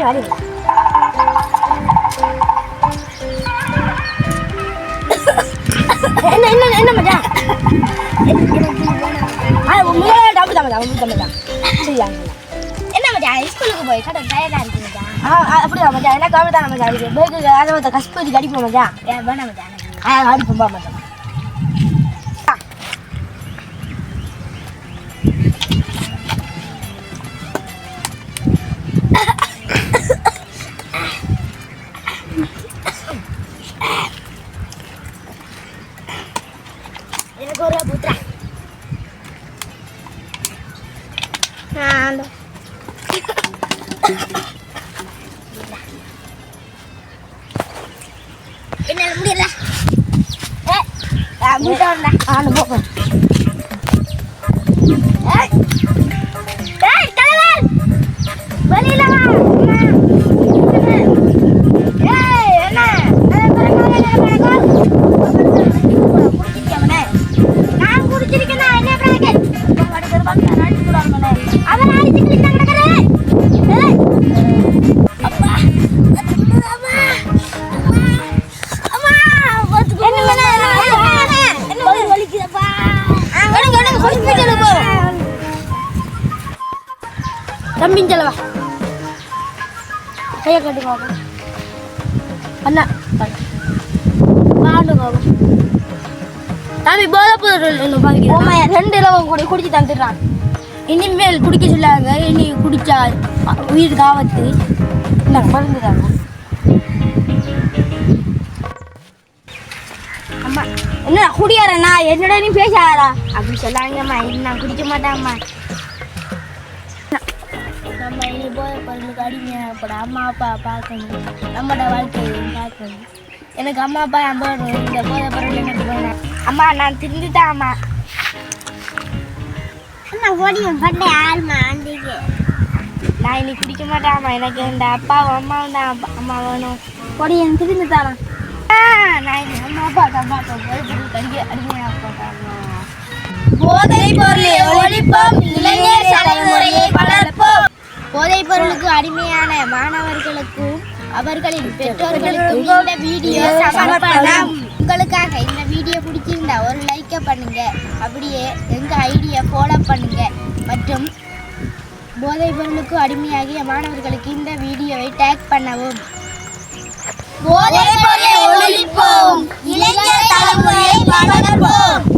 வாடி என்ன என்ன என்ன மச்சான் முதல்ல டபுள் தான் சரியா என்ன மச்சான் ஸ்கூலுக்கு போய் கடை டயர்டா இருக்கு மச்சான் அப்படியா மச்சான் என்ன கவலை தான் மச்சான் இருக்கு பேக்கு அதை கஷ்டப்பட்டு அடிப்போம் மச்சான் வேணாம் மச்சான் அடிப்போம் பா மச்சான் எனக்கு ஒரு புத்ரா என்ன முடியல முடியல போ வெளியில வா தம்பின் செலவா கையை கட்டுங்க அண்ணா வாடுங்க தம்பி போதை பொருள் ரெண்டு இலவம் கூட குடிச்சு தந்துடுறான் இனிமேல் குடிக்க சொல்லாங்க இனி குடிச்சா உயிருக்கு ஆபத்து நாங்கள் மறந்துடுறாங்க அம்மா என்ன குடியாரண்ணா என்னோட நீ பேசாரா அப்படி சொல்லாங்கம்மா நான் குடிக்க மாட்டேன்ம்மா நம்ம இனி போதை பொருளுக்கு அடிமையாகப்பட அம்மா அப்பா பார்க்கணும் நம்மளோட வாழ்க்கையை பார்க்கணும் எனக்கு அம்மா அப்பா அம்பது இந்த போதை பொருள் எனக்கு வேணாம் அம்மா நான் திருந்துட்டேன் அம்மா அம்மா ஓடியும் பண்ண யாருமா ஆண்டிக்கு நான் இன்னைக்கு குடிக்க மாட்டேன் அம்மா எனக்கு இந்த அப்பாவும் அம்மாவும் தான் அம்மா வேணும் ஓடி எனக்கு திருந்துட்டானா நான் இன்னைக்கு அம்மா அப்பா அம்மா அப்பா போதை பொருளுக்கு அடிமையாக போட்டாங்க போதை பொருளை ஒழிப்போம் இளைஞர் தலைமுறையை வளர்ப்போம் போதைப் பொருளுக்கு அடிமையான மாணவர்களுக்கும் அவர்களின் பெற்றோர்களுக்கும் இந்த வீடியோ சமர்ப்பணம். உங்களுக்காக இந்த வீடியோ பிடிச்சிருந்தா ஒரு லைக்கை பண்ணுங்க, அப்படியே எங்க ஐடியை ஃபாலோ பண்ணுங்க மற்றும் போதைப் பொருளுக்கு அடிமையாகிய மாணவர்களுக்கு இந்த வீடியோவை டேக் பண்ணவும். போதைப் பொருளை ஒழிப்போம், இளைஞர் தலைமுறையை வளர்ப்போம்.